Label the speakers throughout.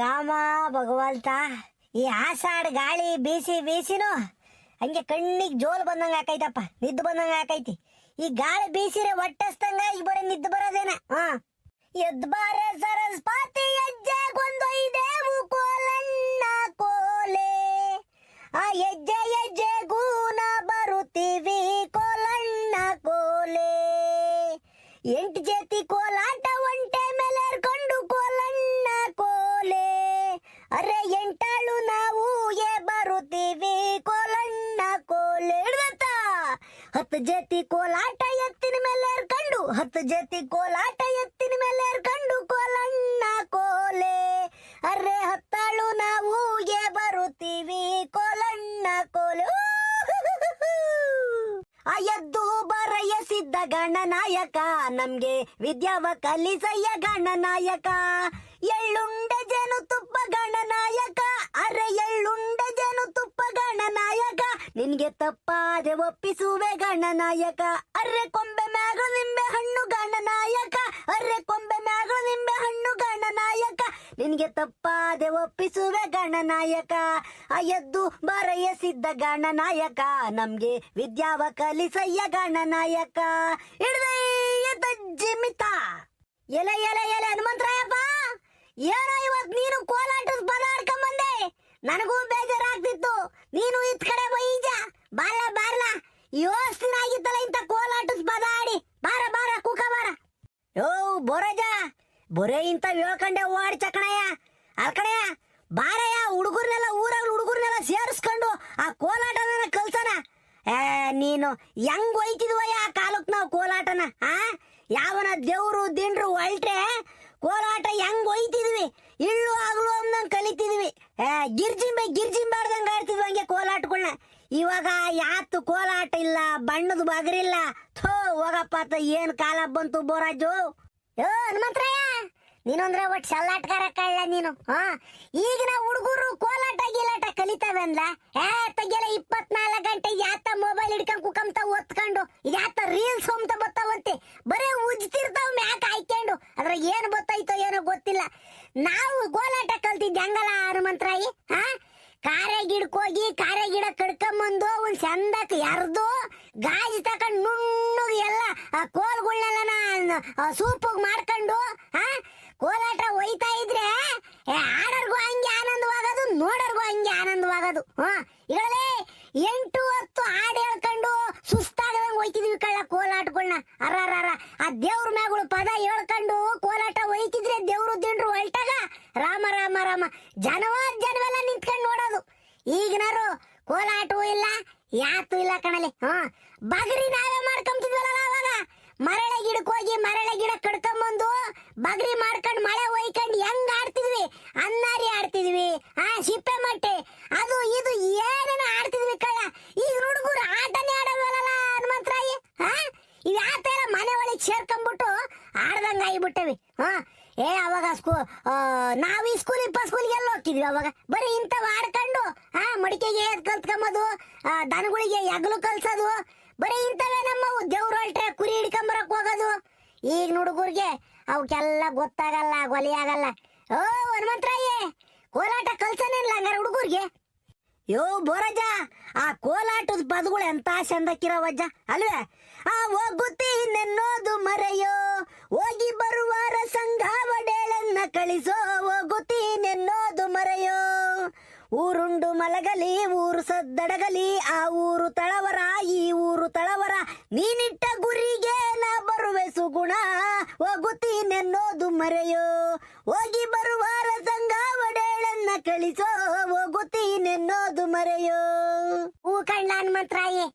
Speaker 1: ರಾಮ ಭಗವಂತ, ಈ ಆಷಾಢ ಗಾಳಿ ಬೀಸಿ ಬೀಸಿನು ಹಂಗೆ ಕಣ್ಣಿಗೆ ಜೋಲ್ ಬಂದಂಗ ಆಕೈತಪ್ಪ, ನಿದ್ದು ಬಂದಂಗ ಆಕೈತಿ. ಈ ಗಾಳಿ ಬೀಸಿರೆ ಹೊಟ್ಟಸ್ತಂಗ ಈ ಬರೀ ನಿದ್ದು ಬರೋದೇನ. ಎದ್ ಬಾರೆ ಸರಸ್ವತಿ ಹೆಜ್ಜೆ ಗೊಂದೊಯ್ದೇವು ಕೋಲಣ್ಣ ಕೋಲೆ, ಆ ಹೆಜ್ಜೆ ಹೆಜ್ಜೆಗೂ ನಾ ಬರುತ್ತೀವಿ ಕೋಲಣ್ಣ ಕೋಲೆ. 8 ಜೊತೆ ಕೋಲಾಟ ಒಂಟೆ ಮೇಲೆ ಏರ್ಕೊಂಡು ಕೋಲಣ್ಣ ಕೋಲೆ, ಅರೆ 8 ನಾವು ಬರುತ್ತೀವಿ ಕೋಲಣ್ಣ ಕೋಲೆ. ಹಿಡ್ದತ್ತ 10 ಜೊತೆ ಕೋಲಾಟ ಎತ್ತಿನ ಮೇಲೆ ಏರ್ಕೊಂಡು, 10 ಜೊತೆ ಕೋಲಾಟ ಎತ್ತಿನ ಮೇಲೆ ಏರ್ಕೊಂಡು ಕೋಲಣ್ಣ ಕೋಲೆ, ಅರೆ 10 ನಾವು ಬರುತ್ತೀವಿ ಕೋಲಣ್ಣ ಕೋಲೆ. ಆ ಎದ್ದು ಬರೆಯಸಿದ್ದ ಗಣನಾಯಕ, ನಮ್ಗೆ ವಿದ್ಯಾವ ಕಲಿಸಯ್ಯ ಗಣನಾಯಕ. ಎಳ್ಳುಂಡೆ ಜೇನುತುಪ್ಪ ಗಣನಾಯಕ, ಅರೆ ಎಳ್ಳುಂಡೆ ಜೇನುತುಪ್ಪ ಗಣನಾಯಕ. ನಿನ್ಗೆ ತಪ್ಪಾದೆ ಒಪ್ಪಿಸುವೆ ಗಣನಾಯಕ, ಅರೆ ಕೊಂಬೆ ಮ್ಯಾಗ ನಿಂಬೆ ಹಣ್ಣು ಗಣನಾಯಕ, ಅರೆ ಕೊಂಬೆ ಮ್ಯಾಗ ನಿಂಬೆ ಹಣ್ಣು ಗಣನಾಯಕ. ನಿನ್ಗೆ ತಪ್ಪಾದೆ ಒಪ್ಪಿಸುವೆ ಗಣನಾಯಕ. ಆ ಎದ್ದು ಬರೆಯಸಿದ್ದ ಗಣನಾಯಕ, ನಮ್ಗೆ ವಿದ್ಯಾವ ಕಲಿಸಯ್ಯ ಗಣನಾಯಕ. ಹಿಡ್ದಯ್ಯ ಜಿಮಿತ. ಎಲೆ ಎಲೆ ಎಲೆ ಹನುಮಂತರಾಯಪ್ಪ, ಏನೋ ಇವತ್ ನೀನು ಕೋಲಾಟದ ಪದ ಆಡ್ಕೊಂಬಂದೆ. ನನಗೂ ಬೇಜಾರಾಗ್ತಿತ್ತು, ನೀನು ಇತ್ ಕಡೆ ಬೈಜ ಬಾರ್ಲ ಬಾರ್ಲ. ಯೋಸ್ ದಿನ ಆಗಿತ್ತಲ್ಲ ಇಂತ ಕೋಲಾಟದ ಪದ ಆಡಿ. ಬಾರ ಬಾರ ಕೂಕ ಬಾರ. ಯೋ ಬೋರಜ, ಬೊರೆ ಇಂತ ಹೇಳ್ಕಂಡೆ ಓಡಿ ಚಕಣಯ್ಯ ಅಲ್ಕಣಯ್ಯ. ಬಾರಯ್ಯ, ಹುಡುಗರ್ನೆಲ್ಲ ಸೇರಿಸ್ಕೊಂಡು ಆ ಕೋಲಾಟನ ಕಲ್ಸನ. ನೀನು ಹೆಂಗ್ ಒಯ್ತಿದ್ವಯ್ಯ ಆ ಕಾಲಕ್ ನಾವು ಕೋಲಾಟನ. ಯಾವನ ದೇವ್ರು ದಿಂಡ್ರು ಹೊಲ್ಟ್ರೆ ಕೋಲಾಟ ಹೆಂಗ್ ಒಯ್ತಿದ್ವಿ, ಇಳ್ಳು ಆಗ್ಲು ಅಂದಂಗ್ ಕಲಿತಿದ್ವಿ. ಗಿರ್ಜಿಂಬಾಡ್ದಂಗ್ ಆಡ್ತಿದ್ವಿ ಹಂಗೆ ಕೋಲಾಟಗಳನ್ನ. ಇವಾಗ ಯಾತು ಕೋಲಾಟ ಇಲ್ಲ, ಬಣ್ಣದ ಬಗರಿಲ್ಲ. ಥೋ ಹೋಗಪ್ಪ, ಏನ್ ಕಾಲ ಬಂತು ಬೋರಾಜು. ಯೋ ಹನುಮಂತರಾಯ, ನೀನಂದ್ರೆ ಒಟ್ಟು ಸಲ್ಲಾಟ್ಗಾರ ಕಳ್ಳ ನೀನು. ಈಗಿನ ಹುಡುಗರು ಕೋಲಾಟ ಗೀಲಾಟ ಕಲಿತಾವೆ ಅಂದ್ಲ. ತೆಗೆಲ್ಲ 24 ಗಂಟೆ ಯಾತ ಮೊಬೈಲ್ ಹಿಡ್ಕೊಂಡ್ ಕುಕಂತ ಒತ್ಕೊಂಡು ಯಾತ ರೀಲ್ಸ್ ಹೊಮ್ತ ಬತ್ತಾವಂತೆ. ಬರೇ ಉಜ್ತಿರ್ತಾವ್ ಮ್ಯಾಕ್ ಹಾಯ್ಕೊಂಡು. ಅದ್ರ ಏನ್ ಬತ್ತೈತೋ ಏನೋ ಗೊತ್ತಿಲ್ಲ. ನಾವು ಕೋಲಾಟ ಕಲ್ತಿದ್ದೆ ಹಂಗಲ್ಲ ಹನುಮಂತರಾಯಿ. ಕಾರೆ ಗಿಡಕ್ಕೋಗಿ ಕಾರೆ ಗಿಡ ಕಡ್ಕೊಂಬಂದು ಒಂದ್ ಚಂದಕ್ ಎರ್ದು ಗಾಜಿ ತಕೊಂಡ್ ನುಣ್ಣಗ್ ಎಲ್ಲ ಕೋಲ್ಗಳನ್ನೆಲ್ಲ ಸೂಪಗ್ ಮಾಡ್ಕೊಂಡು ಕೋಲಾಟ ಒಯ್ತಾ ಇದ್ರೆ ಆಡೋರ್ಗೂ ಹಂಗೆ ಆನಂದವಾಗೋದು, ನೋಡೋರ್ಗೂ ಹಂಗೆ ಆನಂದವಾಗೋದು. ಈಗಲೇ 8-10 ಹಾಡು ಹೇಳ್ಕೊಂಡು ಸುಸ್ತಾಗದಂಗ್ ಒಯ್ತಿದ್ವಿ ಕಳ್ಳ ಕೋಲಾಟಗಳನ್ನ. ಅರ್ರ ಆ ದೇವ್ರ ಮ್ಯಾಗಳು ಪದ ಹೇಳ್ಕೊಂಡು ಕೋಲಾಟ ಒಯ್ತಿದ್ರೆ ದೇವ್ರು ದಿಂಡ್ರು ಹೊಲ್ಟಾಗ ರಾಮ ರಾಮ ರಾಮ ಜನವೆಲ್ಲ ನಿಂತ್ಕೊಂಡು ನೋಡೋದು. ಈಗಿನಾರು ಕೋಲಾಟವೂ ಇಲ್ಲ, ಯಾತು ಇಲ್ಲ ಕಣಲೆ. ಬಗರಿ ನಾವೇ ಮಾಡ್ಕೊಂತಿದ್ವಲ್ಲ ಅವಾಗ. ಮರಳೆ ಗಿಡಕ್ಕೆ ಹೋಗಿ ಮರಳೆ ಗಿಡ ಕಡ್ಕೊಂಬಂದು ಬಗರಿ ಮಾಡ್ಕೊಂಡು ಮಳೆ ಒಯ್ಕೊಂಡು ಹೆಂಗ್ ಆಡ್ತಿದ್ವಿ. ಅನ್ನಾರಿ ಆಡ್ತಿದ್ವಿ, ಸಿಪ್ಪೆ ಮಟ್ಟೆ, ಅದು ಇದು ಏನೇನೋ ಆಡ್ತಿದ್ವಿ ಕಳ್ಳ. ಈಗ ಹುಡುಗರು ಆಟನೇ ಆಡೋದಲ್ಲ ಹನುಮಂತರಾಯಿ. ಇವ್ ಆತ ಎಲ್ಲ ಮನೆ ಒಳಗೆ ಸೇರ್ಕೊಂಡ್ಬಿಟ್ಟು ಆಡ್ದಂಗ ಆಗಿಬಿಟ್ಟವಿ. ಅವಾಗ ನಾವ್ ಈ ಸ್ಕೂಲಿಗೆ ಎಲ್ಲ ಹೋಗ್ತಿದ್ವಿ. ಅವಾಗ ಬರೀ ಇಂಥವ್ ಆಡ್ಕೊಂಡು ಮಡಿಕೆಗೆ ಕಲ್ತ್ಕೊಂಬದು, ದನಗಳಿಗೆ ಎಗ್ಲು ಕಲ್ಸೋದು, ಬರೀ ಇಂಥವೇ ನಮ್ಮವು. ದೇವ್ರು ಹೊಲ್ಟ್ರೆ ಕುರಿ ಹಿಡ್ಕೊಂಬರಕ್ ಹೋಗೋದು. ಈಗ ಹುಡುಗರ್ಗೆ ಅವಕ್ಕೆಲ್ಲ ಗೊತ್ತಾಗಲ್ಲ, ಗೊಲಿಯಾಗಲ್ಲ. ಓ ಹನುಮಂತರಾಯೇ, ಕೋಲಾಟ ಕಲ್ಸನೇನಿಲ್ಲ ಹಂಗಾರೆ ಹುಡುಗರ್ಗೆ. ಯೋ ಬೋರಜ, ಆ ಕೋಲಾಟದ ಪದಗಳು ಎಂತ ಚಂದಕ್ಕಿರವಜ್ಜ ಅಲ್ವೇ. ಹೋಗುತ್ತಿ ನೆನ್ನೋದು ಮರೆಯೋ, ಹೋಗಿ ಬರುವಾರ ಸಂಘಾವಡೇಳನ್ನ ಕಳಿಸೋ, ಹೋಗುತ್ತಿ ನೆನ್ನೋದು ಮರೆಯೋ. ಊರುಂಡು ಮಲಗಲಿ ಊರು ಸದ್ದಡಗಲಿ, ಆ ಊರು ತಳವರ ಈ ಊರು ತಳವರ, ನೀನಿಟ್ಟ ಗುರಿಗೆ ನಾ ಬರುವೆ ಸುಗುಣ, ಹೋಗುತ್ತಿ ನೆನ್ನೋದು ಮರೆಯೋ. ಹೋಗಿ ಬರುವಾರ ಸಂಘಾವಡೇಳನ್ನ ಕಳಿಸೋ, ಹೋಗುತ್ತಿ ನೆನ್ನೋದು ಮರೆಯೋ. ಹೂ ಕಣ್ಣ ಹನುಮಂತರಾಯೇ,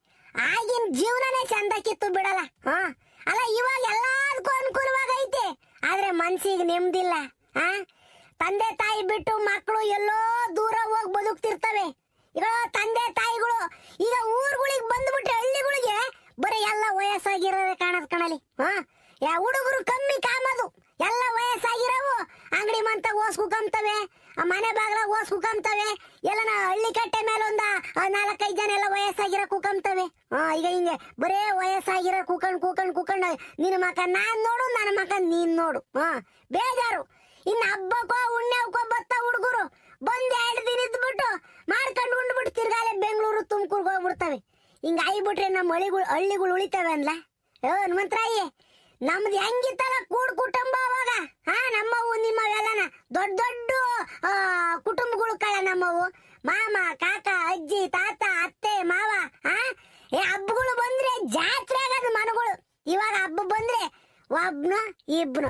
Speaker 1: ಆಗಿನ ಜೀವನನೇ ಚಂದಕ್ಕಿತ್ತು ಬಿಡಲ್ಲ. ಅಲ್ಲ ಇವಾಗ ಎಲ್ಲದಕ್ಕೂ ಅನುಕೂಲವಾಗೈತೆ, ಆದ್ರೆ ಮನ್ಸಿಗೆ ನೆಮ್ಮದಿಲ್ಲ. ತಂದೆ ತಾಯಿ ಬಿಟ್ಟು ಮಕ್ಕಳು ಎಲ್ಲೋ ದೂರ ಹೋಗಿ ಬದುಕ್ತಿರ್ತವೆ. ಈಗ ತಂದೆ ತಾಯಿಗಳು ಈಗ ಊರುಗಳಿಗೆ ಬಂದ್ಬಿಟ್ರೆ ಹಳ್ಳಿಗಳಿಗೆ ಬರೀ ಎಲ್ಲ ವಯಸ್ಸಾಗಿರೋದೇ ಕಾಣದ್ ಕಣಲಿ. ಹುಡುಗರು ಕಮ್ಮಿ ಕಾಮದು, ಎಲ್ಲ ವಯಸ್ಸಾಗಿರೋವು ಅಂಗಡಿ ಮಂತ ಓಸ್ ಕುಕಂತವೆ, ಮನೆ ಬಾಗ್ಲಾಗ ಓಸ್ ಕುಕಂತವೆ. ಎಲ್ಲ ಹಳ್ಳಿ ಕಟ್ಟೆ ಮೇಲೆ ಒಂದ 4-5 ಜನ ಎಲ್ಲ ವಯಸ್ಸಾಗಿರೋ ಕುಕಂತವೆ. ಈಗ ಹಿಂಗೆ ಬರೇ ವಯಸ್ಸಾಗಿರೋ ಕುಕಂಡ್ ನಿನ್ನ ಮಕ ನಾನ್ ನೋಡು, ನನ್ನ ಮಕ ನೀನ್ ನೋಡು. ಬೇಜಾರು. ಇನ್ನು ಹಬ್ಬಕ್ಕೋ ಉಣ್ಣೆವ್ಕೋ ಬತ್ತ ಹುಡುಗರು ಬಂದ್ 2 ದಿನ ಇದ್ಬಿಟ್ಟು ಮಾಡ್ಕೊಂಡು ಉಂಡ್ಬಿಟ್ಟು ತಿರ್ಗಾಲೆ ಬೆಂಗಳೂರು ತುಮಕೂರ್ಗೆ ಹೋಗ್ಬಿಡ್ತವೆ. ಹಿಂಗ ಆಗ್ಬಿಟ್ರೆ ನಮ್ಮ ಹಳ್ಳಿಗಳು ಉಳಿತವೆ ಅನ್ಲ. ಹನುಮಂತರಾಯಿ, ನಮ್ದು ಹೆಂಗಿತ್ತಲ್ಲ ಕುಟುಂಬ ಅವಾಗ. ನಮ್ಮವು ನಿಮ್ಮವೆಲ್ಲನ ದೊಡ್ಡ ದೊಡ್ಡ ಕುಟುಂಬಗಳು ಕಳ ನಮ್ಮವು. ಮಾಮ, ಕಾಕ, ಅಜ್ಜಿ, ತಾತ, ಅತ್ತೆ, ಮಾವ. ಹಬ್ಬಗಳು ಬಂದ್ರೆ ಜಾತ್ರೆ ಆಗದು ಮನಗಳು. ಇವಾಗ ಹಬ್ಬ ಬಂದ್ರೆ ಒಬ್ನು ಇಬ್ನು,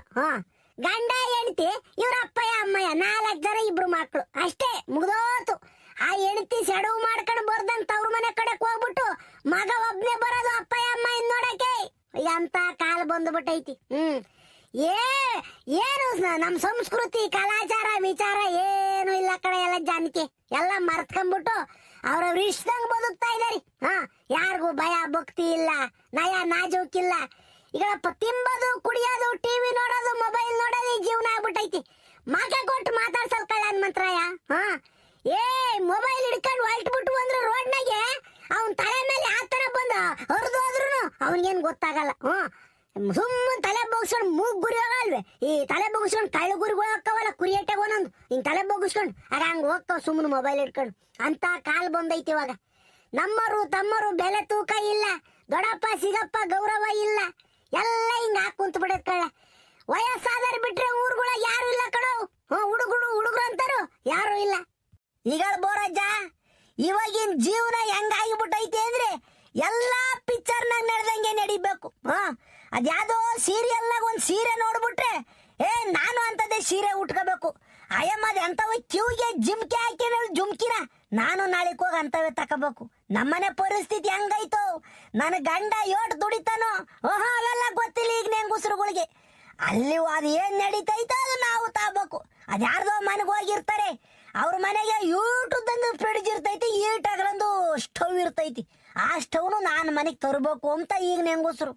Speaker 1: ಗಂಡ ಹೆಂಡತಿ, ಇವ್ರ ಅಪ್ಪಯ್ಯ ಅಮ್ಮಯ್ಯ, 4 ಜನ, 2 ಮಕ್ಳು ಅಷ್ಟೇ, ಮುಗ್ದೋತು. ಆ ಹೆಂಡತಿ ಸೆಡವು ಮಾಡ್ಕೊಂಡು ಬರ್ದಂತ ಅವ್ರ ಮನೆ ಕಡೆಕ್ ಹೋಗ್ಬಿಟ್ಟು ಮಗ ಒಬ್ನೇ ಬರೋದು ಅಪ್ಪಯ್ಯ ಅಮ್ಮ ನೋಡಕ್ಕೆ. ಎಂತ ಕಾಲ ಬಂದ್ಬಿಟ್ಟೈತಿ. ಏನು ನಮ್ ಸಂಸ್ಕೃತಿ ಕಲಾಚಾರ ವಿಚಾರ ಏನು ಇಲ್ಲ ಕಡೆ. ಎಲ್ಲ ಜಾನಕಿ ಎಲ್ಲ ಮರ್ತ್ಕೊಂಡ್ಬಿಟ್ಟು ಅವ್ರವ್ರ ಇಷ್ಟದಂಗ್ ಬದುಕ್ತಾ ಇದಾರಿ. ಯಾರಿಗೂ ಭಯ ಭಕ್ತಿ ಇಲ್ಲ, ನಯ ನಾಜೂಕಿಲ್ಲ. ಈಗ ತಿಂಬದು, ಕುಡಿಯೋದು, ಟಿವಿ ನೋಡೋದು, ಮೊಬೈಲ್ ನೋಡೋದು ಈ ಜೀವನ ಆಗ್ಬಿಟ್ಟೈತಿ. ಮಗ ಕೊಟ್ಟು ಮಾತಾಡ್ಸಲ್ ಕಳ್ಳ ಹನುಮಂತರಾಯ. ಮೊಬೈಲ್ ಹಿಡ್ಕೊಂಡು ಹೊಲ್ಟ್ಬಿಟ್ಟು ಅಂದ್ರೆ ರೋಡ್ನಾಗೆ ಅವನ್ ತಲೆ ಮೇಲೆ ಆ ತರ ಬಂದ ಹರಿದು ಹೋದ್ರು ಅವನಿಗೇನ್ ಗೊತ್ತಾಗಲ್ಲ. ಸುಮ್ಮನೆ ತಲೆ ಬಗ್ಸ್ಕೊಂಡು ಮೂಗ್ ಗುರಿ ಹೋಗಲ್ವೇ. ಈ ತಲೆ ಬಗ್ಸ್ಕೊಂಡು ಕಳ್ಳು ಗುರಿಗಳು ಹೋಗ್ತಾವಲ್ಲ, ಕುರಿಯಟ್ಟೆಗೆ ಒಂದೊಂದು ಹಿಂಗ್ ತಲೆ ಬಗ್ಸ್ಕೊಂಡು ಹಂಗ ಹೋಗ್ತಾವ ಸುಮ್ಮನೆ ಮೊಬೈಲ್ ಹಿಡ್ಕೊಂಡು. ಅಂತ ಕಾಲ್ ಬಂದೈತಿ ಇವಾಗ. ನಮ್ಮರು ತಮ್ಮರು ಬೆಲೆ ತೂಕ ಇಲ್ಲ, ದೊಡ್ಡಪ್ಪ ಸಿಗಪ್ಪ ಗೌರವ ಇಲ್ಲ, ಎಲ್ಲ ಹಿಂಗ ಕುಂತ ಬಿಡತ್ ಕಳ್ಳ. ವಯಸ್ಸಾದರ್ ಬಿಟ್ರೆ ಊರ್ಗಳ ಯಾರು ಇಲ್ಲ ಕಣೋ. ಹುಡುಗರು ಅಂತಾರು ಯಾರು ಇಲ್ಲ. ಈಗ ಬೋರಜ್ಜ, ಇವಾಗಿನ ಜೀವನ ಹೆಂಗಾಗಿಬಿಟ್ಟೈತಿ ಅಂದ್ರೆ ಎಲ್ಲಾ ಪಿಕ್ಚರ್ನಾಗ ನಡೆದಂಗೆ ನಡಿಬೇಕು. ಅದ್ಯಾವುದೋ ಸೀರಿಯಲ್ನಾಗ ಒಂದ್ ಸೀರೆ ನೋಡ್ಬಿಟ್ರೆ ನಾನು ಅಂತದೇ ಸೀರೆ ಉಟ್ಕೋಬೇಕು. ಅಯ್ಯಮ್ಮದ ಅಂತವ ಕಿವಿಗೆ ಜಿಮ್ಕೆ ಹಾಕಿ ಜುಮ್ಕಿನ ನಾನು ನಾಳೆಗೆ ಹೋಗಿ ಅಂತವೇ ತಕೋಬೇಕು. ನಮ್ಮನೆ ಪರಿಸ್ಥಿತಿ ಹೆಂಗೈತು, ನನ್ನ ಗಂಡ ಯೋಟ್ ದುಡಿತಾನೋ ಅವೆಲ್ಲ ಗೊತ್ತಿಲ್ಲ ಈಗ ನೆಂಗುಸ್ರುಗಳಿಗೆ. ಅಲ್ಲಿ ಅದು ಏನ್ ನಡೀತೈತೋ ಅದು ನಾವು ತಾಬೇಕು. ಅದ್ಯಾರ್ದೋ ಮನೆಗೆ ಹೋಗಿರ್ತಾರೆ, ಅವ್ರ ಮನೆಗೆ ಯೂಟುದಂದು ಫ್ರಿಡ್ಜ್ ಇರ್ತೈತಿ, ಈಟಾಗ್ರಂದು ಸ್ಟವ್ ಇರ್ತೈತಿ. ಆ ಸ್ಟವ್ನು ನಾನು ಮನೆಗೆ ತರಬೇಕು ಅಂತ ಈಗ ನೆಂಗುಸ್ರು.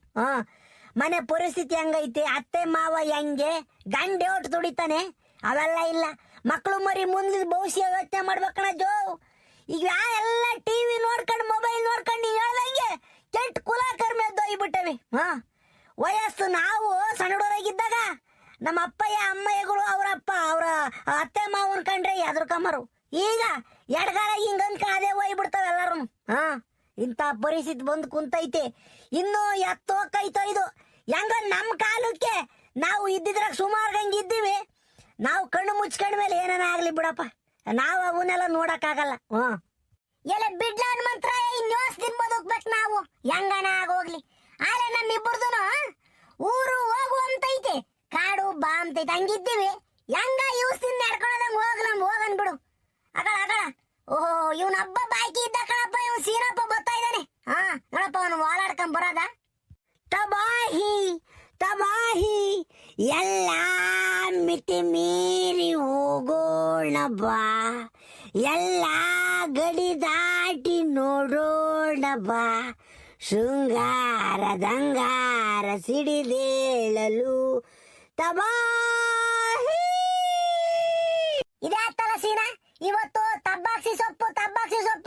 Speaker 1: ಮನೆ ಪರಿಸ್ಥಿತಿ ಹೆಂಗೈತಿ, ಅತ್ತೆ ಮಾವ ಹೆಂಗೆ, ಗಂಡ ಯೋಟ್ ದುಡಿತಾನೆ, ಅವೆಲ್ಲ ಇಲ್ಲ. ಮಕ್ಕಳು ಮರಿ ಮುಂದಿನ ಭವಿಷ್ಯ ಯೋಚನೆ ಮಾಡ್ಬೇಕಣ ಜೋ. ಈಗ ಎಲ್ಲ ಟಿವಿ ನೋಡ್ಕೊಂಡು ಮೊಬೈಲ್ ನೋಡ್ಕೊಂಡು ಹೇಳ್ದಂಗೆ ಕೆಟ್ಟ ಕುಲ ಕರ್ಮೆ ಎದ್ದೋಗ್ಬಿಟ್ಟವೆ. ವಯಸ್ಸು ನಾವು ಸಣ್ಣಡೋರಾಗಿದ್ದಾಗ ನಮ್ಮ ಅಪ್ಪಯ್ಯ ಅಮ್ಮಯ್ಯಗಳು ಅವರಪ್ಪ ಅವರ ಅತ್ತೆ ಮಾವನ್ ಕಂಡ್ರೆ ಎದ್ರಕಮ್ಮರು. ಈಗ ಎಡಗಾಲ ಹಿಂಗಂತ ಅದೇ ಹೋಗ್ಬಿಡ್ತಾವ ಎಲ್ಲಾರು. ಇಂಥ ಪರಿಸ್ಥಿತಿ ಬಂದು ಕುಂತೈತೆ. ಇನ್ನು ಎತ್ತೋಕೈತೋ ಇದು. ಹೆಂಗ ನಮ್ಮ ಕಾಲಕ್ಕೆ ನಾವು ಇದ್ದಿದ್ರಾಗ ಸುಮಾರು ಹಂಗಿದ್ದೀವಿ. ನಾವು ಕಣ್ಣು ಮುಚ್ಕೊಂಡ ಮೇಲೆ ಏನಾನ ಆಗ್ಲಿ ಬಿಡಪ್ಪ, ನಾವು ಅವನ್ನೆಲ್ಲ ನೋಡಕ್ಕಾಗಲ್ಲ. ಎಲ್ಲ ಬಿಡ್ಲ ಹನುಮಂತ್ರ, ಇನ್ನೋಸ್ ದಿನ ಬದುಕ್ಬೇಕು ನಾವು, ಹೆಂಗನ ಆಗೋಗ್ಲಿ. ಆದ್ರೆ ನಮ್ಮಿಬ್ಬರದು ಊರು ಹೋಗು ಅಂತೈತೆ, ಕಾಡು ಬಾ ಅಂತೈತೆ, ಹಂಗಿದ್ದೀವಿ. ಹೆಂಗ ಇವ್ಸಿಂದ ನಡ್ಕೊಳದಂಗ ಹೋಗನ್ ಬಿಡು. ಅಗಳ ಓಹೋ, ಇವನ್ ಹಬ್ಬ ಬಾಕಿ ಇದ್ದ ಕಣಪ್ಪ, ಇವ್ ಸೀನಪ್ಪ ಬರ್ತಾ ಇದ್ದಾನೆ. ನೋಡಪ್ಪ ಅವನು ಓಲಾಡ್ಕೊಂಡ್ ಬರೋದ. ತಬಾಹಿ ತಬಾಹಿ ಎಲ್ಲ ಮಿತಿ ಮೀರಿ ಹೋಗೋಣ ಬಾ, ಎಲ್ಲ ಗಡಿ ದಾಟಿ ನೋಡೋಣ ಬಾ, ಶೃಂಗಾರದಂಗಾರ ಸಿಡಿದೇಳಲು ತಬಾಹಿ. ಇದಾತಲ್ಲ ಸೀನಾ, ಇವತ್ತು ತಬ್ಬಾಕ್ಸಿ ಸೊಪ್ಪು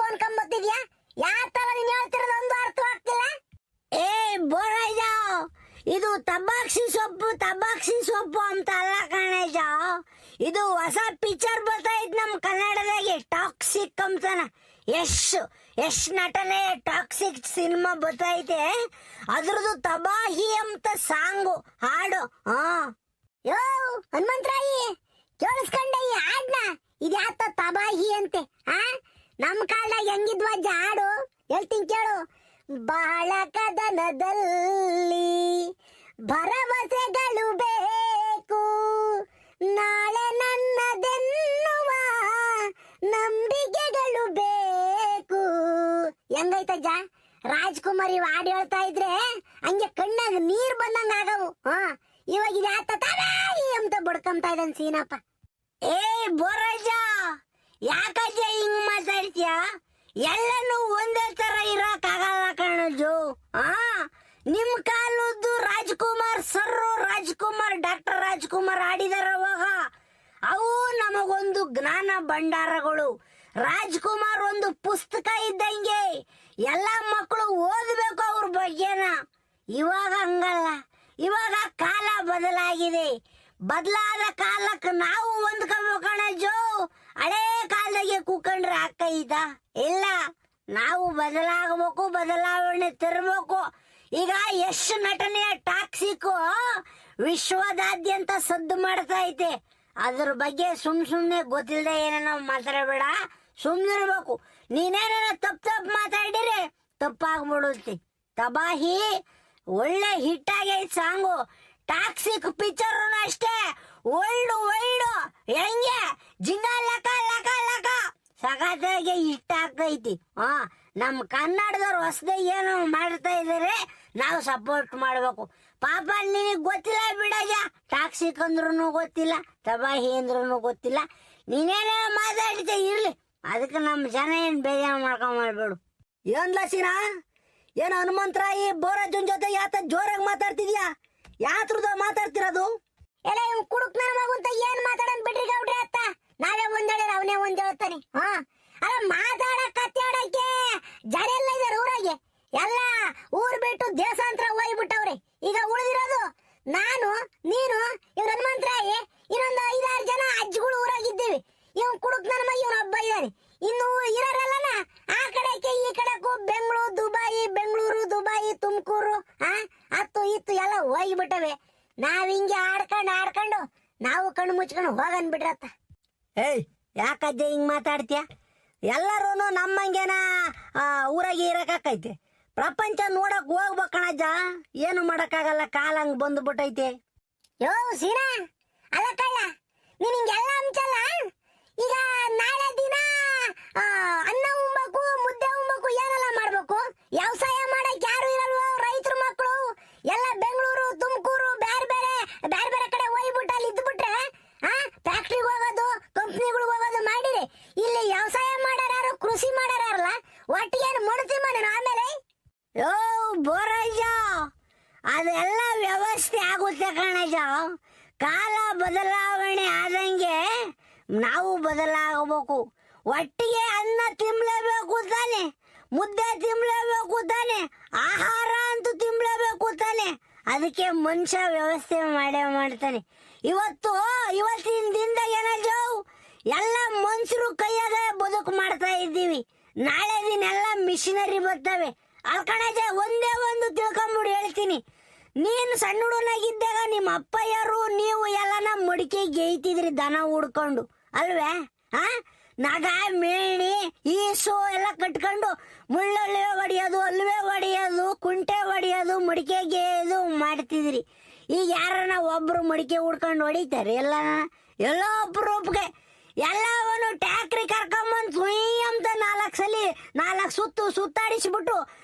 Speaker 1: ಅನ್ಕೊಂಬತ್ತಿದ್ಯಾ? ಯಾತಲ್ಲ ನೀನ್ ಹೇಳ್ತಿರೋದು ಒಂದು ಅರ್ಥ ಆಗ್ತಿಲ್ಲ. ಬೋರಯ್ಯ, ಇದು ತಬ್ಬಾಕ್ಸಿ ಸೊಪ್ಪು ಅಂತ ಅಲ್ಲ ಕಣೇಜ. ಇದು ಹೊಸ ಪಿಕ್ಚರ್ ಬರ್ತೈತ್ ನಮ್ ಕನ್ನಡದಾಗೆ, ಟಾಕ್ಸಿಕ್ ಅಂತನ. ಯಶ್ ನಟನೆ ಟಾಕ್ಸಿಕ್ ಸಿನಿಮಾ ಬರ್ತೈತೆ. ಅದ್ರದ್ದು ತಬಾಹಿ ಅಂತ ಸಾಂಗು ಹಾಡು. ಯೋ ಹನುಮಂತರಾಯಿ, ಕೇಳಿಸ್ಕೊಂಡ ಈ ಹಾಡ್ನ? ಇದ್ಯಾತ ತಬಾಹಿ ಅಂತೆ? ನಮ್ ಕಾಲದಾಗ ಹೆಂಗಿದ್ವಜ್ಜ ಹಾಡು, ಹೇಳ್ತೀನಿ ಕೇಳು. ಬಹಳ ಕದನದಲ್ಲಿ ಭರವಸೆಗಳು ಬೇಕು, ನಾಳೆ ನನ್ನದೆನ್ನುವ ನಂಬಿಕೆಗಳು ಬೇಕು. ಹೆಂಗೈತಜ್ಜ? ರಾಜ್ಕುಮಾರಿ ಹಾಡು ಹೇಳ್ತಾ ಇದ್ರೆ ಹಂಗೆ ಕಣ್ಣಾಗ ನೀರ್ ಬಂದಂಗ ಆಗವು. ಇವಾಗ ಇದ್ಯಾತ ತಬಾಹಿ ಅಂತ ಬಡ್ಕೊಂತಾ ಇದ್ದಾನೆ ಸೀನಪ್ಪ. ಬೋರಜ್ಜ, ಯಾಕಜ್ಜ ಹಿಂಗ್ ಮಾತಾಡ್ತೀಯ? ಎಲ್ಲನೂ ಒಂದೇ ತರ ಇರಕ್ಕಾಗಲ್ಲ ಕಣಜು. ನಿಮ್ ಕಾಲದ್ದು ಡಾಕ್ಟರ್ ರಾಜ್ಕುಮಾರ್ ಆಡಿದಾರ ಅವಾಗ. ಅವು ನಮಗೊಂದು ಜ್ಞಾನ ಭಂಡಾರಗಳು. ರಾಜ್ಕುಮಾರ್ ಒಂದು ಪುಸ್ತಕ ಇದ್ದಂಗೆ, ಎಲ್ಲ ಮಕ್ಕಳು ಓದ್ಬೇಕು ಅವ್ರ ಬಗ್ಗೆನ. ಇವಾಗ ಹಂಗಲ್ಲ, ಇವಾಗ ಕಾಲ ಬದಲಾಗಿದೆ. ಬದಲಾದ ಕಾಲಕ್ಕೆ ನಾವು ಹೊಂದ್ಕೋಬೇಕಣಜ್ಜು. ಹಳೇ ಕಾಲದಾಗೆ ಕೂಕೊಂಡ್ರೆ ಅಕ್ಕ ಇಲ್ಲ, ನಾವು ಬದಲಾಗಬೇಕು, ಬದಲಾವಣೆ ತರಬೇಕು. ಈಗ ಯಶ್ ನಟನೆಯ ಟಾಕ್ಸಿಕ್ ವಿಶ್ವದಾದ್ಯಂತ ಸದ್ದು ಮಾಡ್ತಾ ಐತೆ. ಅದ್ರ ಬಗ್ಗೆ ಸುಮ್ನೆ ಗೊತ್ತಿಲ್ಲದೆ ಏನೇನೋ ಮಾತಾಡಬೇಡ, ಸುಮ್ನಿರ್ಬೇಕು. ನೀನೇನ ತಪ್ಪು ಮಾತಾಡಿದ್ರೆ ತಪ್ಪಾಗ್ಬಿಡುತ್ತೆ. ತಬಾಹಿ ಒಳ್ಳೆ ಹಿಟ್ ಆಗೈತೆ ಸಾಂಗು. ಟಾಕ್ಸಿಕ್ ಪಿಕ್ಚರ್ ಅಷ್ಟೇ ಒಳ್ಳು ಹೆಂಗೆ ಜಿಂಗ ಲಕ ಲಕ ಲಕ ಸಗತ್ತಾಗಿ ಇಷ್ಟ ಆಗ್ತೈತಿ. ನಮ್ ಕನ್ನಡದವ್ರು ಹೊಸದಾಗಿ ಏನು ಮಾಡ್ತಾ ಇದಾರೆ, ನಾವು ಸಪೋರ್ಟ್ ಮಾಡ್ಬೇಕು. ಪಾಪ ನಿನಗ್ ಗೊತ್ತಿಲ್ಲ ಬಿಡಜ, ಟಾಕ್ಸಿಕ್ ಅಂದ್ರೂ ಗೊತ್ತಿಲ್ಲ, ತಬಾಹಿ ಅಂದ್ರೂ ಗೊತ್ತಿಲ್ಲ. ನೀನೇನ ಮಾತಾಡ್ತಾ ಇರ್ಲಿ, ಅದಕ್ಕೆ ನಮ್ಮ ಜನ ಏನ್ ಬೇಜಾರು ಮಾಡ್ಬೇಡು.
Speaker 2: ಏನ್ ಲಸಿನಾ, ಏನ್ ಹನುಮಂತರಾಯಿ ಬೋರಾಜನ್ ಜೊತೆ ಯಾತ ಜೋರಾಗಿ ಮಾತಾಡ್ತಿದ್ಯಾ? ಯಾತ್ರದ ಮಾತಾಡ್ತಿರೋದು?
Speaker 1: ಎಲ್ಲ ಇವ್ ಕುಡುಕ್ ನನ್ನ ಮಗುಂತ ಏನ್ ಮಾತಾಡನ್ ಬಿಡ್ರಿ ಗೌಡ್ರಿ ಅತ್ತ. ನಾವೇ ಒಂದ್ ಹೇಳಿರ ಅವನೇ ಒಂದ್ ಹೇಳ್ತಾನೆ. ಅಲ್ಲ ಮಾತಾಡಕ್ ಕತ್ತಾಡಕ್ಕೆ ಜನ ಎಲ್ಲ ಇದಾರೆ ಊರಾಗೆ. ಎಲ್ಲ ಊರ್ ಬಿಟ್ಟು ದೇಶಾಂತರ ಹೋಗ್ಬಿಟ್ಟವ್ರೆ. ಈಗ ಉಳಿದಿರೋದು ನಾನು, ನೀನು, ಇವ್ ಹನುಮಂತರಾಯಿ, ಇನ್ನೊಂದು 5-6 ಜನ ಅಜ್ಜಿಗಳು ಊರಾಗಿದ್ದೀವಿ. ಇವ್ ಕುಡುಕ್ ನನ್ನ ಮಗ ಇವನೊಬ್ಬ ಇದ್ದಾನೆ. ಇನ್ನು ಇರೋರೆಲ್ಲನ ಆ ಕಡೆಗೆ ಈ ಕಡೆಗೂ ಬೆಂಗಳೂರು ದುಬಾಯಿ ತುಮಕೂರು ಹತ್ತು ಇತ್ತು ಎಲ್ಲ ಹೋಗ್ಬಿಟ್ಟವೆ. ನಾವ್ ಹಿಂಗೆ ಆಡ್ಕೊಂಡು ನಾವು ಕಣ್ಣು ಮುಚ್ಕೊಂಡು ಹೋಗನ್ ಬಿಡ್ರತ್ತ.
Speaker 2: ಏಯ್, ಯಾಕಜ್ಜೆ ಹಿಂಗ್ ಮಾತಾಡ್ತೀಯ? ಎಲ್ಲರೂ ನಮ್ಮಂಗೇನ ಊರಾಗಿ ಇರಕೈತೆ. ಪ್ರಪಂಚ ನೋಡಕ್ ಹೋಗ್ಬೇಕಣಜ್ಜ, ಏನು ಮಾಡಕ್ಕಾಗಲ್ಲ, ಕಾಲ ಹಂಗ್ ಬಂದ್ಬಿಟ್ಟೈತೆ.
Speaker 1: ಯೋ ಸೀನಾ, ಅಲ್ಲ ಕಳ್ಳ, ನೀನ್ ಹಿಂಗೆಲ್ಲ ಅಂಚಲ್ಲ. ಈಗ ನಾಳೆ ದಿನ ಅನ್ನ ಉಣ್ಬೇಕು, ಮುದ್ದೆ ಉಣ್ಬೇಕು, ಏನೆಲ್ಲ ಮಾಡ್ಬೇಕು? ವ್ಯವಸಾಯ ಮಾಡಕ್ ಯಾರು ಇರಲ್ವೋ? ರೈತರ ಮಕ್ಕಳು ಎಲ್ಲ ಬೆಂಗಳೂರು ತುಮಕೂರು ಬೇರೆ ಬೇರೆ ಕಡೆ ಹೋಗ್ಬಿಟ್ಟು ಅಲ್ಲಿ ಇದ್ಬಿಟ್ರೆ ಫ್ಯಾಕ್ಟ್ರಿಗೆ ಹೋಗೋದು, ಕಂಪ್ನಿಗಳಿಗೆ ಹೋಗೋದು ಮಾಡಿರಿ. ಇಲ್ಲಿ ವ್ಯವಸಾಯ ಮಾಡಾರು, ಕೃಷಿ ಮಾಡಾರಲ್ಲ, ಒಟ್ಟಿಗೆ ಮಣತಿ ಮನೆ ಆಮೇಲೆ.
Speaker 2: ಯೋ ಬೋರಯ್ಯ, ಅದೆಲ್ಲ ವ್ಯವಸ್ಥೆ ಆಗುತ್ತೆ ಕಣಜ. ಕಾಲ ಬದಲಾವಣೆ ಆದಂಗೆ ನಾವು ಬದಲಾಗಬೇಕು. ಒಟ್ಟಿಗೆ ಅನ್ನ ತಿನ್ಲೇಬೇಕು ತಾನೆ, ಮುದ್ದೆ ತಿನ್ಲೇಬೇಕು ತಾನೆ, ಆಹಾರ ಅಂತೂ ತಿನ್ಲೇಬೇಕು ತಾನೆ. ಅದಕ್ಕೆ ಮನುಷ್ಯ ವ್ಯವಸ್ಥೆ ಮಾಡ್ತಾನೆ. ಇವತ್ತಿನ ದಿನದಾಗ ಏನೋ ಎಲ್ಲ ಮನುಷ್ಯರು ಕೈಯಾಗ ಬದುಕು ಮಾಡ್ತಾ ಇದ್ದೀವಿ. ನಾಳೆ ದಿನ ಎಲ್ಲ ಮಿಷಿನರಿ ಬರ್ತವೆ. ಅಲ್ಕಣಜ ಒಂದೇ ಒಂದು ತಿಳ್ಕೊಂಬಿಡು ಹೇಳ್ತೀನಿ. ನೀನು ಸಣ್ಣ ಹುಡುಗನಾಗಿದ್ದಾಗ ನಿಮ್ಮ ಅಪ್ಪಯ್ಯರು ನೀವು ಎಲ್ಲನ ಮಡಿಕೆ ಗೇಯ್ತಿದ್ರಿ ದನ ಹುಡ್ಕೊಂಡು ಅಲ್ವೇ? ನಗ ಮೇಣಿ ಈಸು ಎಲ್ಲ ಕಟ್ಕೊಂಡು ಮುಳ್ಳೊಳ್ಳೆ ಹೊಡಿಯೋದು, ಅಲ್ವೇ ಹೊಡಿಯೋದು, ಕುಂಟೆ ಹೊಡಿಯೋದು, ಮಡಿಕೆ ಗೇಯೋದು ಮಾಡ್ತಿದ್ರಿ. ಈಗ ಯಾರನ್ನ ಒಬ್ರು ಮಡಿಕೆ ಹುಡ್ಕೊಂಡು ಹೊಡಿತಾರೆ? ಎಲ್ಲೋ ಅಪರೂಪಕ್ಕೆ ಎಲ್ಲವನು ಟ್ಯಾಕ್ರಿ ಕರ್ಕೊಂಬಂದು ಸುಯ್ ಅಂತ 4 ಸಲ 4 ಸುತ್ತಾಡಿಸ್ಬಿಟ್ಟು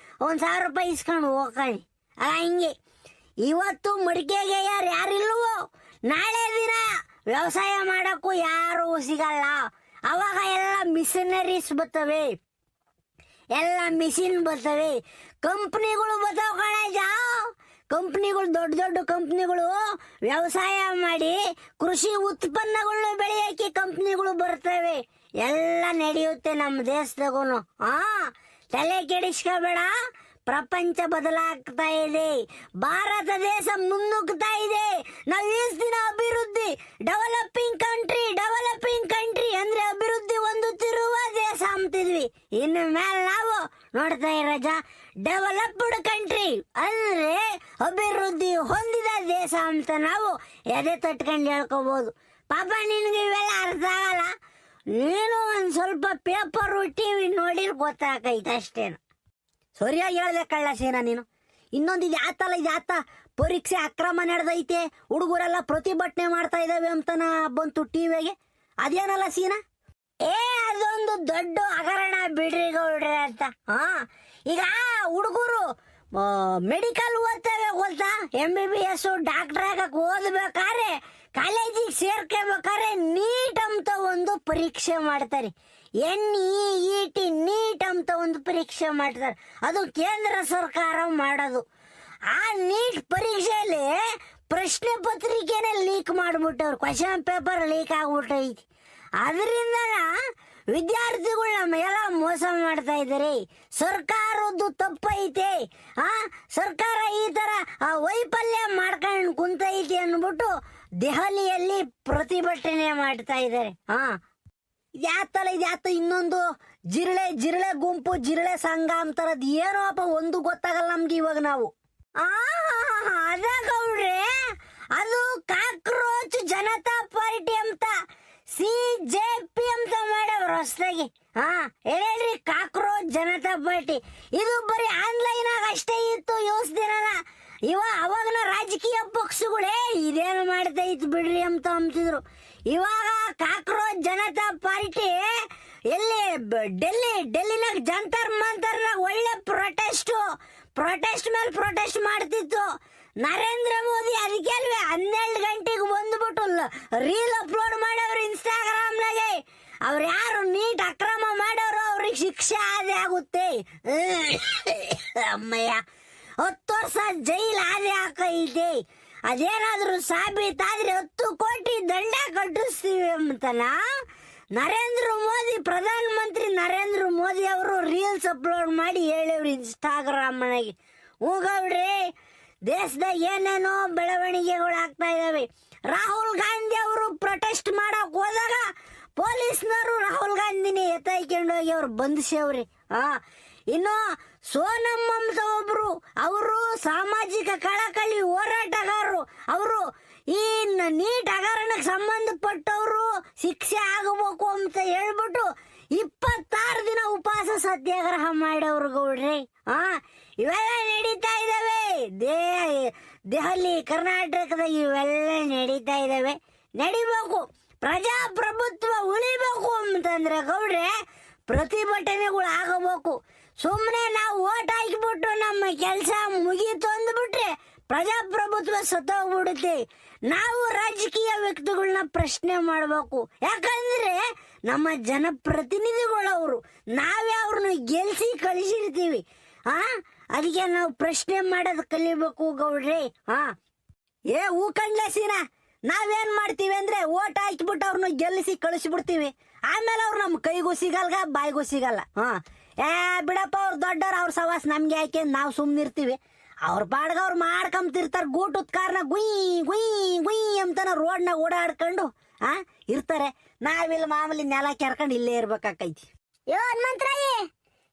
Speaker 2: 1,000 ರೂಪಾಯಿ ಇಸ್ಕೊಂಡು ಹೋಗ್ಕೊಳ್ಳಿ. ಹಿಂಗೆ ಇವತ್ತು ಮಡಿಕೆಗೆ ಯಾರಿಲ್ವೋ, ನಾಳೆ ದಿನ ವ್ಯವಸಾಯ ಮಾಡಕ್ಕೂ ಯಾರು ಸಿಗಲ್ಲ. ಅವಾಗ ಎಲ್ಲ ಮಿಷನರೀಸ್ ಬರ್ತವೆ, ಎಲ್ಲ ಮಿಷಿನ್ ಬರ್ತವೆ, ಕಂಪ್ನಿಗಳು ಬರ್ತಾವ ಕಣಜ. ಕಂಪ್ನಿಗಳು ದೊಡ್ಡ ಕಂಪ್ನಿಗಳು ವ್ಯವಸಾಯ ಮಾಡಿ ಕೃಷಿ ಉತ್ಪನ್ನಗಳನ್ನ ಬೆಳೆಯಕ್ಕೆ ಕಂಪ್ನಿಗಳು ಬರ್ತವೆ. ಎಲ್ಲ ನಡೆಯುತ್ತೆ ನಮ್ಮ ದೇಶದಾಗೂ. ತಲೆ ಕೆಡಿಸ್ಕೋಬೇಡ. ಪ್ರಪಂಚ ಬದಲಾಗ್ತಾ ಇದೆ, ಭಾರತ ದೇಶ ಮುನ್ನುಗ್ತಾ ಇದೆ. ನಾವು ಈ ದಿನ ಅಭಿವೃದ್ಧಿ ಡೆವಲಪಿಂಗ್ ಕಂಟ್ರಿ ಅಂದ್ರೆ ಅಭಿವೃದ್ಧಿ ಹೊಂದುತ್ತಿರುವ ದೇಶ ಅಂತಿದ್ವಿ. ಇನ್ನು ಮೇಲೆ ನಾವು ನೋಡ್ತಾ ಇರೋಜ ಡೆವಲಪ್ಡ್ ಕಂಟ್ರಿ ಅಂದ್ರೆ ಅಭಿವೃದ್ಧಿ ಹೊಂದಿದ ದೇಶ ಅಂತ ನಾವು ಎದೆ ತಟ್ಕೊಂಡು ಹೇಳ್ಕೋಬಹುದು. ಪಾಪ ನಿನ್ಗೆ ಇವೆಲ್ಲ ಅರ್ಥ ಆಗಲ್ಲ. ನೀನು ಒಂದ್ ಸ್ವಲ್ಪ ಪೇಪರ್ ಟಿವಿ ನೋಡಿರ್ ಗೊತ್ತಾಗೈತೆ ಅಷ್ಟೇನು. ಸರಿಯಾಗಿ ಹೇಳ್ದೆ ಕಳ್ಳ ಸೀನಾ ನೀನು. ಇನ್ನೊಂದು ಇದಾತ ಪರೀಕ್ಷೆ ಅಕ್ರಮ ನಡೆದೈತೆ, ಹುಡುಗರೆಲ್ಲ ಪ್ರತಿಭಟನೆ ಮಾಡ್ತಾ ಇದಾವೆ ಅಂತನ ಬಂತು ಟಿವಿಗೆ. ಅದೇನಲ್ಲ ಸೀನಾ? ಅದೊಂದು ದೊಡ್ಡ ಹಗರಣ ಬಿಡ್ರಿ ಗೌಡ್ರಿ ಅಂತ. ಈಗ ಹುಡುಗರು ಮೆಡಿಕಲ್ ಓದ್ತೇವೆ ಗೊತ್ತಾ, MBBS ಡಾಕ್ಟರ್ ಆಗಕ್ಕೆ ಓದ್ಬೇಕಾದ್ರೆ ಕಾಲೇಜಿಗೆ ಸೇರ್ಕೋಬೇಕಾದ್ರೆ ನೀಟ್ ಅಂತ ಒಂದು ಪರೀಕ್ಷೆ ಮಾಡ್ತಾರೆ. NEET ನೀಟ್ ಅಂತ ಒಂದು ಪರೀಕ್ಷೆ ಮಾಡ್ತಾರೆ. ಅದು ಕೇಂದ್ರ ಸರ್ಕಾರ ಮಾಡೋದು. ಆ ನೀಟ್ ಪರೀಕ್ಷೆಯಲ್ಲಿ ಪ್ರಶ್ನೆ ಪತ್ರಿಕೆನೆ ಲೀಕ್ ಮಾಡ್ಬಿಟ್ಟವ್ರು, ಕ್ವಶನ್ ಪೇಪರ್ ಲೀಕ್ ಆಗ್ಬಿಟ್ಟೈತಿ. ಅದರಿಂದ ವಿದ್ಯಾರ್ಥಿಗಳು ನಮಗೆಲ್ಲ ಮೋಸ ಮಾಡ್ತಾ ಇದ್ದಾರೆ. ಸರ್ಕಾರದ್ದು ತಪ್ಪೈತೆ. ಸರ್ಕಾರ ಈ ತರ ವೈಫಲ್ಯ ಮಾಡ್ಕೊಂಡು ಕುಂತೈತಿ ಅಂದ್ಬಿಟ್ಟು ದೆಹಲಿಯಲ್ಲಿ ಪ್ರತಿಭಟನೆ ಮಾಡ್ತಾ ಇದ್ದಾರೆ. ಇದ್ಯಾತ ಇನ್ನೊಂದು ಜಿರಳೆ ಗುಂಪು ಜಿರಳೆ ಸಂಘ ಅಂತಾರದ್ ಏನೋ ಅಪ್ಪ ಒಂದು ಗೊತ್ತಾಗಲ್ಲ ನಮ್ಗೆ ಇವಾಗ ನಾವು. ಅದ ಗೌಡ್ರೆ, ಅದು ಕಾಕ್ರೋಚ್ ಜನತಾ ಪಾರ್ಟಿ ಅಂತ CJP ಅಂತ ಮಾಡವ್ರ ಹೊಸದಾಗಿ. ಹೇಳ್ರಿ, ಕಾಕ್ರೋಚ್ ಜನತಾ ಪಾರ್ಟಿ ಇದು ಬರೀ ಆನ್ಲೈನ್ ಆಗ ಅಷ್ಟೇ ಇತ್ತು ಯೂಸ್ ದಿನನ. ಅವಾಗನ ರಾಜಕೀಯ ಪಕ್ಷಗಳೇ ಇದೇನು ಮಾಡ್ತಾ ಇತ್ತು ಬಿಡ್ರಿ ಅಂತ ಅಂತಿದ್ರು. ಇವಾಗ ಕಾಕ್ರೋಚ್ ಜನತಾ ಪಾರ್ಟಿ ಎಲ್ಲಿ ಡೆಲ್ಲಿನಾಗ ಜಂತರ್ ಮಂತರ್ನಾಗ ಒಳ್ಳೆ ಪ್ರೊಟೆಸ್ಟ್ ಮೇಲೆ ಪ್ರೊಟೆಸ್ಟ್ ಮಾಡ್ತಿತ್ತು. ನರೇಂದ್ರ ಮೋದಿ ಅದಕ್ಕೆ ಅಲ್ವೇ 12 ಗಂಟೆಗೆ ಬಂದ್ಬಿಟ್ಟು ರೀಲ್ ಅಪ್ಲೋಡ್ ಮಾಡವ್ರು ಇನ್ಸ್ಟಾಗ್ರಾಮ್ನಾಗೆ. ಅವ್ರು ಯಾರು ನೀಟ್ ಅಕ್ರಮ ಮಾಡೋರು ಅವ್ರಿಗೆ ಶಿಕ್ಷೆ ಆದೆ ಆಗುತ್ತೆ. ಅಮ್ಮಯ್ಯ, 10 ವರ್ಷ ಜೈಲ್ ಆದೆ ಹಾಕೈತೆ. ಅದೇನಾದ್ರೂ ಸಾಬೀತಾದ್ರೆ 10 ಕೋಟಿ ದಂಡ ಕಟ್ಟಿಸ್ತೀವಿ ಅಂತನ ಪ್ರಧಾನ ಮಂತ್ರಿ ನರೇಂದ್ರ ಮೋದಿ ಅವರು ರೀಲ್ಸ್ ಅಪ್ಲೋಡ್ ಮಾಡಿ ಹೇಳಿವ್ರು ಇನ್ಸ್ಟಾಗ್ರಾಮ್ನಾಗೆ. ಹೋಗವ್ರಿ, ದೇಶದಾಗ ಏನೇನೋ ಬೆಳವಣಿಗೆಗಳು ಆಗ್ತಾ ಇದಾವೆ. ರಾಹುಲ್ ಗಾಂಧಿ ಅವರು ಪ್ರೊಟೆಸ್ಟ್ ಮಾಡಕ್ ಹೋದಾಗ ಪೊಲೀಸ್ನವರು ರಾಹುಲ್ ಗಾಂಧಿನೇ ಎತ್ತಾಯ್ಕೊಂಡೋಗಿ ಅವ್ರು ಬಂಧಿಸವ್ರಿ. ಇನ್ನು ಸೋನಂ ಅಂತ ಒಬ್ರು, ಅವರು ಸಾಮಾಜಿಕ ಕಳಕಳಿ ಹೋರಾಟಗಾರರು. ಅವರು ಈ ನೀಟ್ ಹಗರಣಕ್ಕೆ ಸಂಬಂಧಪಟ್ಟವರು ಶಿಕ್ಷೆ ಆಗಬೇಕು ಅಂತ ಹೇಳ್ಬಿಟ್ಟು 26 ದಿನ ಉಪವಾಸ ಸತ್ಯಾಗ್ರಹ ಮಾಡವ್ರು ಗೌಡ್ರಿ. ಇವೆಲ್ಲ ನಡೀತಾ ಇದಾವೆ ದೆಹಲಿ, ಕರ್ನಾಟಕದ ಇವೆಲ್ಲ ನಡೀತಾ ಇದಾವೆ. ನಡಿಬೇಕು, ಪ್ರಜಾಪ್ರಭುತ್ವ ಉಳಿಬೇಕು ಅಂತಂದ್ರೆ ಗೌಡ್ರೆ ಪ್ರತಿಭಟನೆಗಳು ಆಗಬೇಕು. ಸುಮ್ಮನೆ ನಾವು ಓಟ್ ಹಾಕಿಬಿಟ್ಟು ನಮ್ಮ ಕೆಲಸ ಮುಗೀತು ಅಂದ್ಬಿಟ್ರೆ ಪ್ರಜಾಪ್ರಭುತ್ವ ಸತ್ತೋಗ್ಬಿಡುತ್ತೆ. ನಾವು ರಾಜಕೀಯ ವ್ಯಕ್ತಿಗಳನ್ನ ಪ್ರಶ್ನೆ ಮಾಡಬೇಕು. ಯಾಕಂದ್ರೆ ನಮ್ಮ ಜನಪ್ರತಿನಿಧಿಗಳು ಅವರು, ನಾವೇ ಅವ್ರನ್ನ ಗೆಲ್ಸಿ ಕಳಿಸಿರ್ತೀವಿ. ಅದಕ್ಕೆ ನಾವು ಪ್ರಶ್ನೆ ಮಾಡೋದು ಕಲಿಬೇಕು ಗೌಡ್ರಿ. ಹೂಕಂಡ್ಲಸಿನ ನಾವೇನ್ ಮಾಡ್ತೀವಿ ಅಂದ್ರೆ ಓಟ್ ಹಾಕಿಬಿಟ್ಟು ಅವ್ರನ್ನ ಗೆಲ್ಲಿಸಿ ಕಳಿಸ್ಬಿಡ್ತೀವಿ. ಆಮೇಲೆ ಅವ್ರು ನಮ್ಮ ಕೈಗೂ ಸಿಗಲ್ಗ ಬಾಯಿಗೂ ಸಿಗಲ್ಲ. ಬಿಡಪ್ಪ, ಅವ್ರು ದೊಡ್ಡವ್ರು, ಅವ್ರ ಸವಾಸ ನಮ್ಗೆ ಯಾಕೆ, ನಾವು ಸುಮ್ನಿರ್ತೀವಿ. ಅವ್ರ ಪಾಡ್ಗ ಅವ್ರು ಮಾಡ್ಕೊಂತಿರ್ತಾರೆ. ಗೂಟದ ಕಾರ್ನ ಗುಯ್ ಗುಯ್ ಗುಯ್ ಅಂತಾನ ರೋಡ್ನಾಗ ಓಡಾಡ್ಕೊಂಡು ಇರ್ತಾರೆ. ನಾವಿಲ್ಲಿ ಮಾಮೂಲಿ ನೆಲ ಕೆರ್ಕೊಂಡು ಇಲ್ಲೇ ಇರ್ಬೇಕಾಕೈತಿ.
Speaker 1: ಹನುಮಂತರಾಯಿ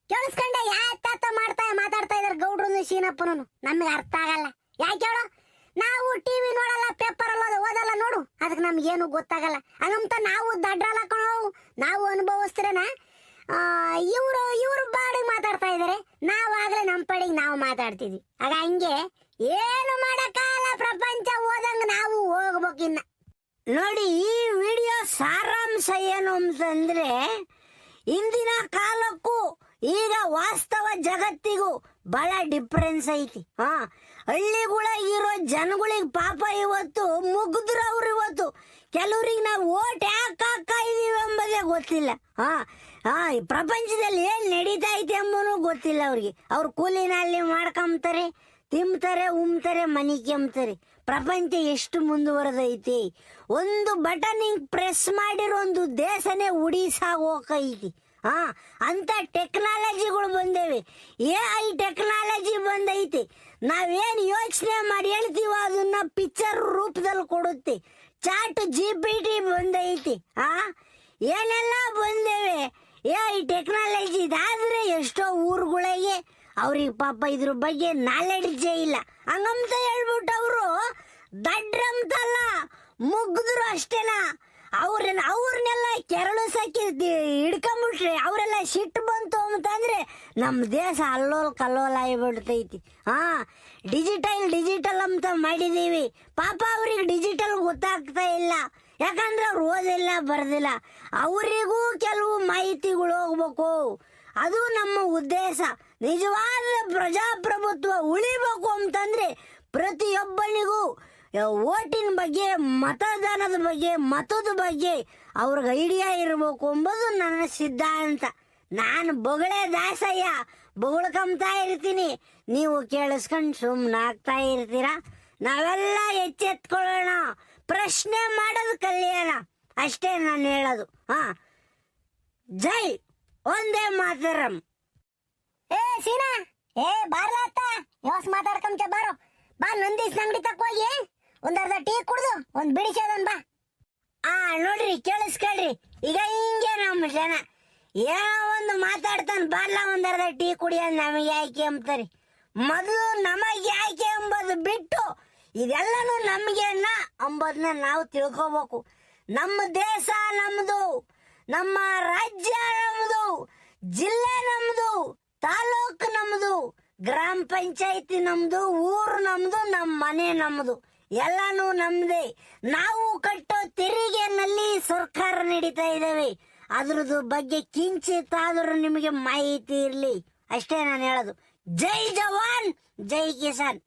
Speaker 1: ಕೇಳಿಸ್ಕೊಂಡೆ, ಯಾತ ಮಾತಾಡ್ತಾ ಇದಾರೆ ಗೌಡ್ರು ಶೀನಪ್ಪನು. ನಮ್ಗೆ ಅರ್ಥ ಆಗಲ್ಲ. ಯಾಕೆ ಹೇಳು, ನಾವು ಟಿವಿ ನೋಡಲ್ಲ, ಪೇಪರ್ ಅಲ್ಲ ಓದಲ್ಲ ನೋಡು, ಅದಕ್ಕೆ ನಮ್ಗೇನು ಗೊತ್ತಾಗಲ್ಲ. ಹಂಗಂತ ನಾವು ದಡ್ರಲ್ಲ ಕಣೋ, ನಾವು ಅನುಭವಿಸ್ತಿರೇನ. ಇವ್ರು ಬಾಡಿಗೆ ಮಾತಾಡ್ತಾ ಇದಾರೆ, ನಾವಾಗ್ಲೇ ನಮ್ಮ ಪಡಿಗೆ ನಾವು ಮಾತಾಡ್ತಿದ್ವಿ. ಆಗ ಹಂಗೆ ಏನು ಮಾಡಕ್ಕಾಗಲ್ಲ, ಪ್ರಪಂಚ ಹೋದಂಗ ನಾವು ಹೋಗ್ಬೇಕಿನ್ನ.
Speaker 2: ನೋಡಿ, ಈ ವಿಡಿಯೋ ಸಾರಾಂಶ ಏನು ಅಂತಂದ್ರೆ, ಇಂದಿನ ಕಾಲಕ್ಕೂ ಈಗ ವಾಸ್ತವ ಜಗತ್ತಿಗೂ ಬಹಳ ಡಿಫ್ರೆನ್ಸ್ ಐತಿ. ಹಳ್ಳಿಗಳಾಗಿರೋ ಜನಗಳಿಗೆ ಪಾಪ ಇವತ್ತು ಮುಗಿದ್ರವ್ರು. ಇವತ್ತು ಕೆಲವ್ರಿಗೆ ನಾವು ಓಟ್ ಯಾಕೆ ಹಾಕ್ತಾ ಇದೀವಿ ಎಂಬುದೇ ಗೊತ್ತಿಲ್ಲ. ಪ್ರಪಂಚದಲ್ಲಿ ಏನ್ ನಡೀತಾ ಐತೆ ಎಂಬುನು ಗೊತ್ತಿಲ್ಲ ಅವ್ರಿಗೆ. ಅವ್ರು ಕೂಲಿನಲ್ಲಿ ಮಾಡ್ಕೊಂತಾರೆ, ತಿಂತಾರೆ, ಉಮ್ತಾರೆ, ಮನಿ ಕೆಮ್ತಾರೆ. ಪ್ರಪಂಚ ಎಷ್ಟು ಮುಂದುವರೆದೈತಿ. ಒಂದು ಬಟನ್ ಪ್ರೆಸ್ ಮಾಡಿರೋ ಒಂದು ದೇಶನೇ ಉಡಿಸಾಗೋಕೈತಿ. ಅಂತ ಟೆಕ್ನಾಲಜಿಗಳು ಬಂದೇವೆ. AI ಟೆಕ್ನಾಲಜಿ ಬಂದೈತಿ. ನಾವೇನ್ ಯೋಚನೆ ಮಾಡಿ ಹೇಳ್ತೀವೋ ಅದನ್ನ ಪಿಕ್ಚರ್ ರೂಪದಲ್ಲಿ ಕೊಡುತ್ತೆ. ಚಾಟ್ GPT ಬಂದೈತಿ. ಏನೆಲ್ಲ ಬಂದೇವೆ AI ಟೆಕ್ನಾಲಜಿ. ಇದಾದ್ರೆ ಎಷ್ಟೋ ಊರುಗಳಿಗೆ ಅವ್ರಿಗೆ ಪಾಪ ಇದ್ರ ಬಗ್ಗೆ ನಾಲೆಡ್ಜೇ ಇಲ್ಲ. ಹಂಗಂತ ಹೇಳ್ಬಿಟ್ಟು ಅವರು ದಡ್ರಂತಲ್ಲ, ಮುಗ್ದ್ರು ಅಷ್ಟೇನಾ. ಅವ್ರನ್ನೆಲ್ಲ ಕೆರಳಿಸಕ್ಕೆ ಹಿಡ್ಕೊಂಬಿಟ್ರೆ ಅವರೆಲ್ಲ ಸಿಟ್ಟು ಬಂತು ಅಂತಂದ್ರೆ ನಮ್ಮ ದೇಶ ಅಲ್ಲೋಲ್ ಕಲ್ಲೋಲ್ ಆಗಿಬಿಡ್ತೈತಿ. ಡಿಜಿಟಲ್ ಅಂತ ಮಾಡಿದೀವಿ. ಪಾಪ ಅವ್ರಿಗೆ ಡಿಜಿಟಲ್ ಗೊತ್ತಾಗ್ತಾ ಇಲ್ಲ. ಯಾಕಂದ್ರೆ ಅವ್ರು ಓದಿಲ್ಲ, ಬರ್ದಿಲ್ಲ. ಅವರಿಗೂ ಕೆಲವು ಮಾಹಿತಿಗಳು ಹೋಗ್ಬೇಕು. ಅದು ನಮ್ಮ ಉದ್ದೇಶ. ನಿಜವಾದ ಪ್ರಜಾಪ್ರಭುತ್ವ ಉಳಿಬೇಕು ಅಂತಂದ್ರೆ ಪ್ರತಿಯೊಬ್ಬನಿಗೂ ಓಟಿನ ಬಗ್ಗೆ, ಮತದಾನದ ಬಗ್ಗೆ, ಮತದ ಬಗ್ಗೆ ಅವ್ರಿಗೆ ಐಡಿಯಾ ಇರಬೇಕು ಎಂಬುದು ನನ್ನ ಸಿದ್ಧಾಂತ. ನಾನು ಬೊಗಳೆ ದಾಸಯ್ಯ, ಬೊಗಳ್ಕೊಂತಾ ಇರ್ತೀನಿ, ನೀವು ಕೇಳಿಸ್ಕೊಂಡು ಸುಮ್ಮನಾಗ್ತಾ ಇರ್ತೀರ. ನಾವೆಲ್ಲ ಎಚ್ಚೆತ್ಕೊಳ್ಳೋಣ, ಪ್ರಶ್ನೆ ಮಾಡೋದು ಕಲಿಯೋಣ, ಅಷ್ಟೇ ನಾನು ಹೇಳೋದು. ಜೈ ಒಂದೇ ಮಾತರಂ.
Speaker 1: ಸೀನಾ, ಬಾರ್ಲಾತ ಯೋಸ್ ಮಾತಾಡ್ಕೊಂತ ಬಾರೋ. ಬಾ, ನಂದೀಶ್ ಅಂಗಡಿ ತಕ್ಕ ಹೋಗಿ ಒಂದ್ ಅರ್ಧ ಟೀ ಕುಡ್ದು ಒಂದ್ ಬಿಡಿ ಸೇದನ್ ಬಾ.
Speaker 2: ನೋಡ್ರಿ ಕೇಳಿಸ್ಕೊಳ್ರಿ, ಈಗ ಹಿಂಗೆ ನಮ್ಮ ಜನ ಏನೋ ಒಂದು ಮಾತಾಡ್ತಾನೆ ಬಾರ್ಲ ಒಂದ್ ಅರ್ಧ ಟೀ ಕುಡಿಯೋದು ನಮಗೆ ಯಾಕೆ ಅಂತಾರೆ. ಮೊದಲು ನಮಗೆ ಯಾಕೆ ಎಂಬುದು ಬಿಟ್ಟು ಇದೆಲ್ಲನೂ ನಮಗೆ ಅಂಬೋದನ್ನ ನಾವು ತಿಳ್ಕೋಬೇಕು. ನಮ್ಮ ದೇಶ ನಮ್ದು, ನಮ್ಮ ರಾಜ್ಯ ನಮ್ದು, ಜಿಲ್ಲೆ ನಮ್ದು, ತಾಲೂಕು ನಮ್ದು, ಗ್ರಾಮ ಪಂಚಾಯತಿ ನಮ್ದು, ಊರು ನಮ್ದು, ನಮ್ಮ ಮನೆ ನಮ್ದು, ಎಲ್ಲಾನು ನಮ್ದೇ. ನಾವು ಕಟ್ಟೋ ತೆರಿಗೆನಲ್ಲಿ ಸರ್ಕಾರ ನಡೀತಾ ಇದ್ದೇವೆ. ಅದ್ರದ್ದು ಬಗ್ಗೆ ಕಿಂಚಿತ್ತಾದ್ರೂ ನಿಮಗೆ ಮಾಹಿತಿ ಇರ್ಲಿ ಅಷ್ಟೇ ನಾನು ಹೇಳೋದು. ಜೈ ಜವಾನ್ ಜೈ ಕಿಸಾನ್.